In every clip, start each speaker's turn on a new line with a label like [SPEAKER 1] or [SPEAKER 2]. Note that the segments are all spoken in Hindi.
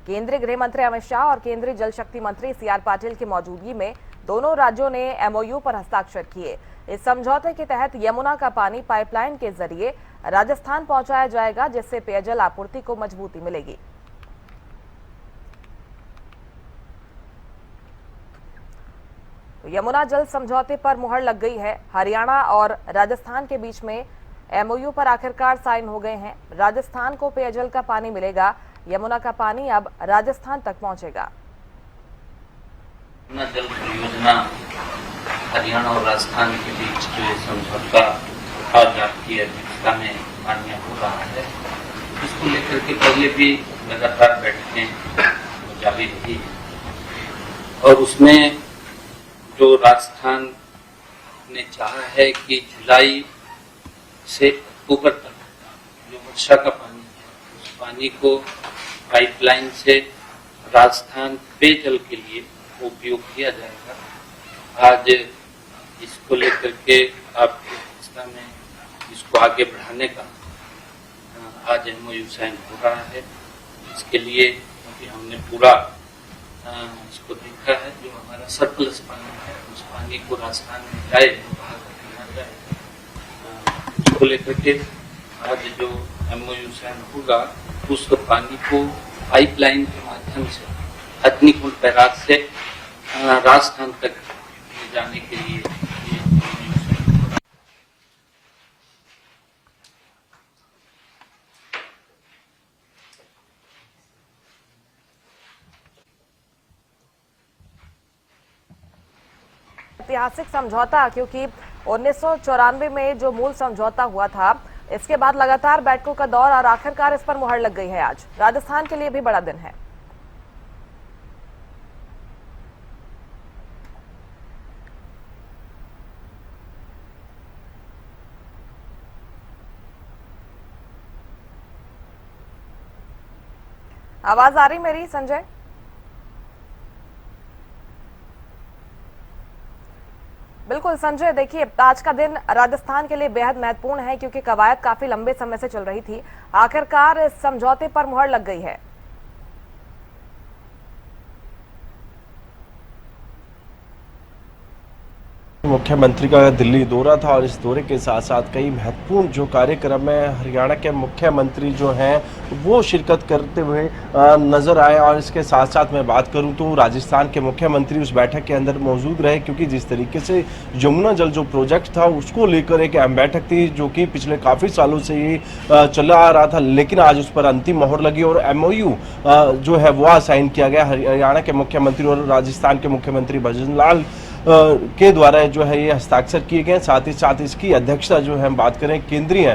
[SPEAKER 1] केंद्रीय गृह मंत्री अमित शाह और केंद्रीय जल शक्ति मंत्री CR पाटिल की मौजूदगी में दोनों राज्यों ने MOU पर हस्ताक्षर किए। इस समझौते के तहत यमुना का पानी पाइपलाइन के जरिए राजस्थान पहुंचाया जाएगा, जिससे पेयजल आपूर्ति को मजबूती मिलेगी। यमुना जल समझौते पर मुहर लग गई है। हरियाणा और राजस्थान के बीच में MOU पर आखिरकार साइन हो गए हैं। राजस्थान को पेयजल का पानी मिलेगा। यमुना का पानी अब राजस्थान तक पहुंचेगा।
[SPEAKER 2] यमुना जल परियोजना हरियाणा और राजस्थान के बीच जो ये समझौता आज आपकी अध्यक्षता में मान्य हो रहा है, इसको लेकर के पहले भी लगातार बैठकें जारी रही है और उसमें जो राजस्थान ने चाहा है कि जुलाई से अक्टूबर तक जो वर्षा का पानी है, उस पानी को पाइपलाइन से राजस्थान पेयजल के लिए उपयोग किया जाएगा। आज इसको लेकर के आपकी अध्यक्षता में इसको आगे बढ़ाने का आज MOU साइन हो रहा है। इसके लिए क्योंकि हमने पूरा इसको देखा है, जो हमारा सरप्लस पानी है उस पानी को राजस्थान में जाए, बाहर ना जाए, इसको लेकर के आज जो MOU साइन होगा उस पानी को पाइपलाइन के माध्यम से हथनीकुंड बैराज से राजस्थान तक ले जाने के लिए
[SPEAKER 1] ऐतिहासिक समझौता, क्योंकि 1994 में जो मूल समझौता हुआ था, इसके बाद लगातार बैठकों का दौर और आखिरकार इस पर मुहर लग गई है। आज राजस्थान के लिए भी बड़ा दिन है। आवाज आ रही मेरी संजय? बिल्कुल संजय, देखिए आज का दिन राजस्थान के लिए बेहद महत्वपूर्ण है, क्योंकि कवायद काफी लंबे समय से चल रही थी। आखिरकार इस समझौते पर मुहर लग गई है।
[SPEAKER 3] मुख्यमंत्री का दिल्ली दौरा था और इस दौरे के साथ साथ कई महत्वपूर्ण जो कार्यक्रम है हरियाणा के मुख्यमंत्री जो हैं वो शिरकत करते हुए नजर आए। और इसके साथ साथ मैं बात करूं तो राजस्थान के मुख्यमंत्री उस बैठक के अंदर मौजूद रहे, क्योंकि जिस तरीके से यमुना जल जो प्रोजेक्ट था उसको लेकर एक अहम बैठक थी जो कि पिछले काफ़ी सालों से ये चला आ रहा था, लेकिन आज उस पर अंतिम मोहर लगी और MOU जो है वो साइन किया गया। हरियाणा के मुख्यमंत्री और राजस्थान के मुख्यमंत्री भजन लाल के द्वारा जो है ये हस्ताक्षर किए गए। साथ ही साथ इसकी अध्यक्षता जो है हम बात करें केंद्रीय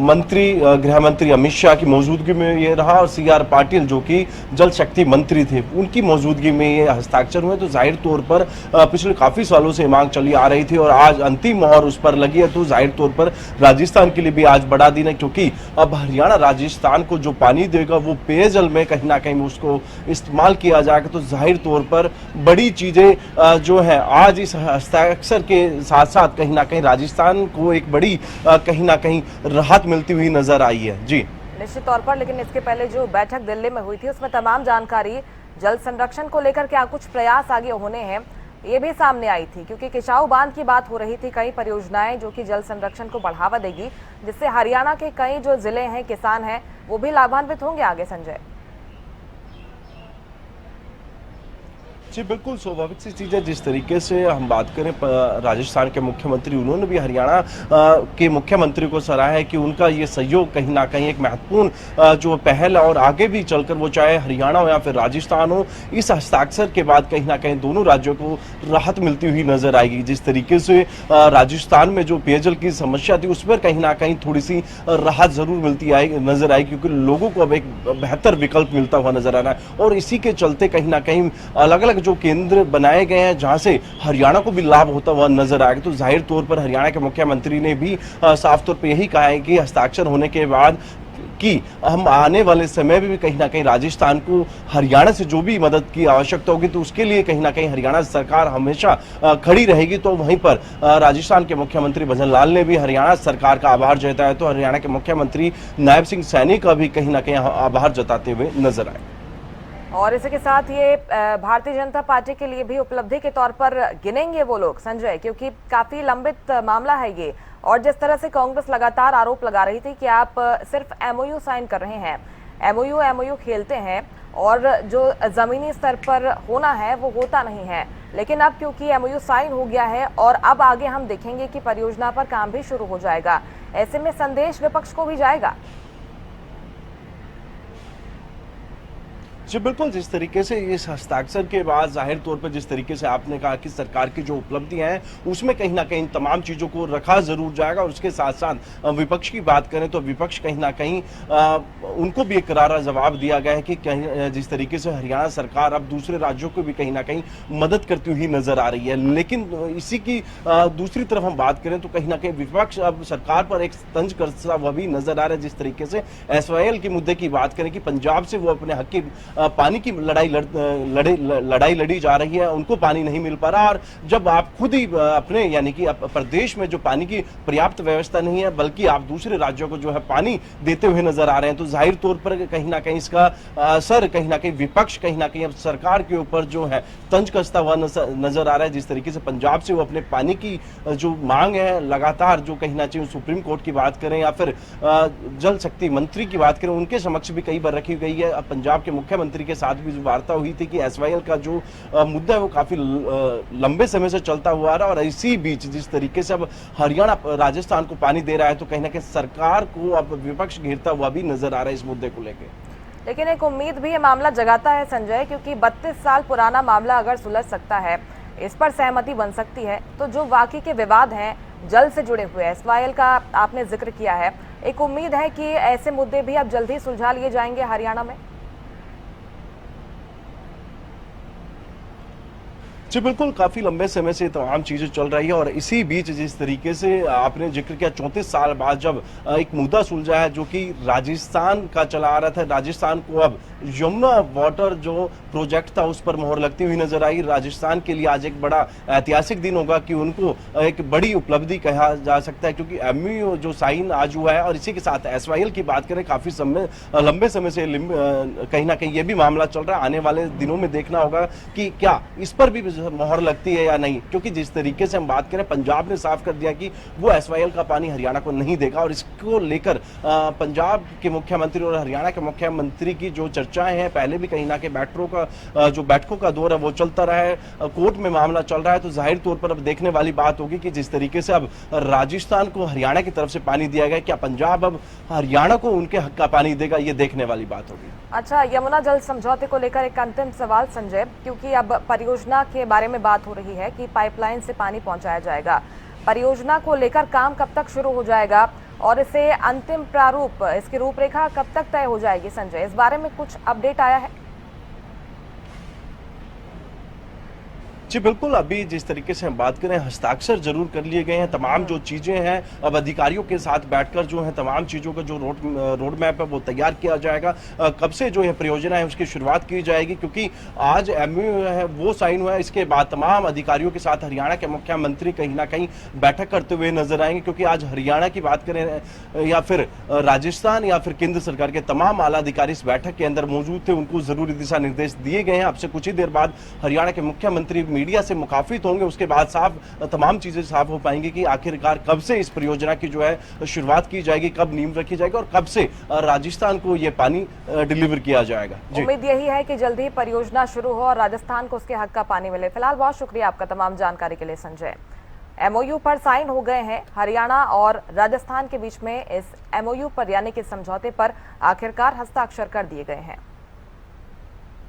[SPEAKER 3] मंत्री गृह मंत्री अमित शाह की मौजूदगी में ये रहा और CR पाटिल जो कि जल शक्ति मंत्री थे उनकी मौजूदगी में ये हस्ताक्षर हुए। तो जाहिर तौर पर पिछले काफ़ी सालों से मांग चली आ रही थी और आज अंतिम मोहर उस पर लगी है। तो जाहिर तौर पर राजस्थान के लिए भी आज बड़ा दिन है, क्योंकि अब हरियाणा राजस्थान को जो पानी देगा वो पेयजल में कहीं ना कहीं उसको इस्तेमाल किया जाएगा। तो जाहिर तौर पर बड़ी चीज़ें जो है आज इस हस्ताक्षर के साथ साथ कहीं ना कहीं राजस्थान को एक बड़ी कहीं ना कहीं राहत मिलती हुई नजर आई है। जी
[SPEAKER 1] निश्चित तौर पर, लेकिन इसके पहले जो बैठक दिल्ली में हुई थी उसमें तमाम जानकारी जल संरक्षण को लेकर क्या कुछ प्रयास आगे होने हैं ये भी सामने आई थी, क्योंकि किसाऊ बांध की बात हो रही थी। कई परियोजनाएं जो कि जल संरक्षण को बढ़ावा देगी, जिससे हरियाणा के कई जो जिले हैं, किसान हैं, वो भी लाभान्वित होंगे आगे। संजय
[SPEAKER 3] जी बिल्कुल स्वाभाविक सी चीज़ है। जिस तरीके से हम बात करें राजस्थान के मुख्यमंत्री, उन्होंने भी हरियाणा के मुख्यमंत्री को सराहा है कि उनका ये सहयोग कहीं ना कहीं एक महत्वपूर्ण जो पहल है और आगे भी चलकर वो चाहे हरियाणा हो या फिर राजस्थान हो, इस हस्ताक्षर के बाद कहीं ना कहीं दोनों राज्यों को राहत मिलती हुई नजर आएगी। जिस तरीके से राजस्थान में जो पेयजल की समस्या थी उस पर कहीं ना कहीं थोड़ी सी राहत जरूर नजर आएगी, क्योंकि लोगों को अब एक बेहतर विकल्प मिलता हुआ नजर आ रहा है। और इसी के चलते कहीं ना कहीं अलग अलग जो केंद्र बनाए गए हैं जहां से हरियाणा को भी लाभ होता हुआ नजर आएगा। तो जाहिर तौर पर हरियाणा के मुख्यमंत्री ने भी साफ तौर पर यही कहा है कि हस्ताक्षर होने के बाद कि हम आने वाले समय में भी कहीं ना कहीं राजस्थान को हरियाणा से जो भी मदद की आवश्यकता होगी तो उसके लिए कहीं ना कहीं हरियाणा सरकार हमेशा खड़ी रहेगी। तो वहीं पर राजस्थान के मुख्यमंत्री भजन लाल ने भी हरियाणा सरकार का आभार जताया, तो हरियाणा के मुख्यमंत्री नायब सिंह सैनी का भी कहीं ना कहीं आभार जताते हुए नजर आए।
[SPEAKER 1] और इसी के साथ ये भारतीय जनता पार्टी के लिए भी उपलब्धि के तौर पर गिनेंगे वो लोग संजय, क्योंकि काफी लंबित मामला है ये। और जिस तरह से कांग्रेस लगातार आरोप लगा रही थी कि आप सिर्फ एमओयू साइन कर रहे हैं, एमओयू खेलते हैं और जो जमीनी स्तर पर होना है वो होता नहीं है, लेकिन अब क्योंकि एमओयू साइन हो गया है और अब आगे हम देखेंगे कि परियोजना पर काम भी शुरू हो जाएगा, ऐसे में संदेश विपक्ष को भी जाएगा।
[SPEAKER 3] जी बिल्कुल, जिस तरीके से इस हस्ताक्षर के बाद जाहिर तौर पर जिस तरीके से आपने कहा कि सरकार की जो उपलब्धियां हैं उसमें कहीं ना कहीं तमाम चीज़ों को रखा जरूर जाएगा। और उसके साथ साथ विपक्ष की बात करें तो विपक्ष कहीं ना कहीं उनको भी एक करारा जवाब दिया गया है कि कहीं जिस तरीके से हरियाणा सरकार अब दूसरे राज्यों को भी कहीं ना कहीं मदद करती हुई नजर आ रही है। लेकिन इसी की दूसरी तरफ हम बात करें तो कहीं ना कहीं विपक्ष अब सरकार पर एक तंज कसता हुआ भी नजर आ रहा है। जिस तरीके से SYL के मुद्दे की बात करें कि पंजाब से वो अपने हक की पानी की लड़ाई लड़ी जा रही है, उनको पानी नहीं मिल पा रहा। और जब आप खुद ही अपने यानी कि प्रदेश में जो पानी की पर्याप्त व्यवस्था नहीं है बल्कि आप दूसरे राज्यों को जो है पानी देते हुए नजर आ रहे हैं, तो जाहिर तौर पर कहीं ना कहीं इसका असर कहीं ना कहीं विपक्ष कहीं ना कहीं अब सरकार के ऊपर जो है तंज कसता हुआ नजर आ रहा है। जिस तरीके से पंजाब से वो अपने पानी की जो मांग है लगातार, जो कहीं ना कहीं सुप्रीम कोर्ट की बात करें या फिर जल शक्ति मंत्री की बात करें, उनके समक्ष भी कई बार रखी गई है। अब पंजाब के मुख्यमंत्री के साथ भी जो वार्ता हुई थी कि SYL का जो मुद्दा है वो काफी लंबे समय से चलता हुआ रहा। और इसी बीच जिस तरीके से अब हरियाणा राजस्थान को पानी दे रहा है तो कहीं ना कहीं सरकार को अब विपक्ष घेरता हुआ भी नजर आ रहा है इस मुद्दे को लेकर।
[SPEAKER 1] लेकिन एक उम्मीद भी ये मामला जगाता है संजय, क्योंकि 32 साल पुराना मामला अगर सुलझ सकता है, इस पर सहमति बन सकती है, तो जो वाकई के विवाद हैं जल से जुड़े हुए, SYL का आपने जिक्र किया है, एक उम्मीद है कि ऐसे मुद्दे भी अब जल्द ही सुलझा लिए जाएंगे हरियाणा में।
[SPEAKER 3] जी बिल्कुल, काफी लंबे समय से तमाम चीजें चल रही है। और इसी बीच जिस तरीके से आपने जिक्र किया 34 साल बाद जब एक मुद्दा सुलझा है जो कि राजस्थान का चला आ रहा था, राजस्थान को अब यमुना वाटर जो प्रोजेक्ट था उस पर मोहर लगती हुई नजर आई। राजस्थान के लिए आज एक बड़ा ऐतिहासिक दिन होगा कि उनको एक बड़ी उपलब्धि कहा जा सकता है, क्योंकि MOU जो साइन आज हुआ है। और इसी के साथ SYL की बात करें, काफी लंबे समय से कहीं ना कहीं ये भी मामला चल रहा है। आने वाले दिनों में देखना होगा कि क्या इस पर भी मोहर लगती है या नहीं, क्योंकि जिस तरीके से हम बात करें पंजाब ने साफ कर दिया कि वो SYL का पानी हरियाणा को नहीं देगा। और इसको लेकर पंजाब के मुख्यमंत्री और हरियाणा के मुख्यमंत्री की जो चर्चाएं हैं, पहले भी कहीं ना कहीं बैठकों का दौर है वो चलता रहा है, कोर्ट में मामला चल रहा है। तो जाहिर तौर पर अब देखने वाली बात होगी कि जिस तरीके से अब राजस्थान को हरियाणा की तरफ से पानी दिया गया, क्या पंजाब अब हरियाणा को उनके हक का पानी देगा, ये देखने वाली बात होगी।
[SPEAKER 1] अच्छा, यमुना जल समझौते को लेकर एक अंतिम सवाल संजय, क्योंकि अब परियोजना के बारे में बात हो रही है कि पाइपलाइन से पानी पहुंचाया जाएगा, परियोजना को लेकर काम कब तक शुरू हो जाएगा और इसे अंतिम प्रारूप, इसकी रूपरेखा कब तक तय हो जाएगी संजय, इस बारे में कुछ अपडेट आया है?
[SPEAKER 3] जी बिल्कुल, अभी जिस तरीके से हम बात करें हस्ताक्षर जरूर कर लिए गए हैं, तमाम जो चीजें हैं अब अधिकारियों के साथ बैठकर जो है तमाम चीजों का जो रोड मैप है वो तैयार किया जाएगा। कब से जो है परियोजना है उसकी शुरुआत की जाएगी, क्योंकि आज MOU है वो साइन हुआ है। इसके बाद तमाम अधिकारियों के साथ हरियाणा के मुख्यमंत्री कहीं ना कहीं बैठक करते हुए नजर आएंगे, क्योंकि आज हरियाणा की बात करें या फिर राजस्थान या फिर केंद्र सरकार के तमाम आला अधिकारी इस बैठक के अंदर मौजूद थे, उनको जरूरी दिशा निर्देश दिए गए हैं। अब से कुछ ही देर बाद हरियाणा के मुख्यमंत्री मीडिया से मुखातिब होंगे, उसके बाद तमाम चीजें साफ हो पाएंगी कि आखिरकार कब से इस परियोजना की जो है शुरुआत की जाएगी, कब नींव रखी जाएगी और कब से राजस्थान को यह पानी डिलीवर किया जाएगा।
[SPEAKER 1] उम्मीद यही है कि जल्दी ही परियोजना शुरू हो और राजस्थान को उसके हक का पानी मिले। फिलहाल बहुत शुक्रिया आपका तमाम जानकारी के लिए संजय। MOU पर साइन हो गए हैं, हरियाणा और राजस्थान के बीच में इस MOU पर यानी कि समझौते पर आखिरकार हस्ताक्षर कर दिए गए हैं।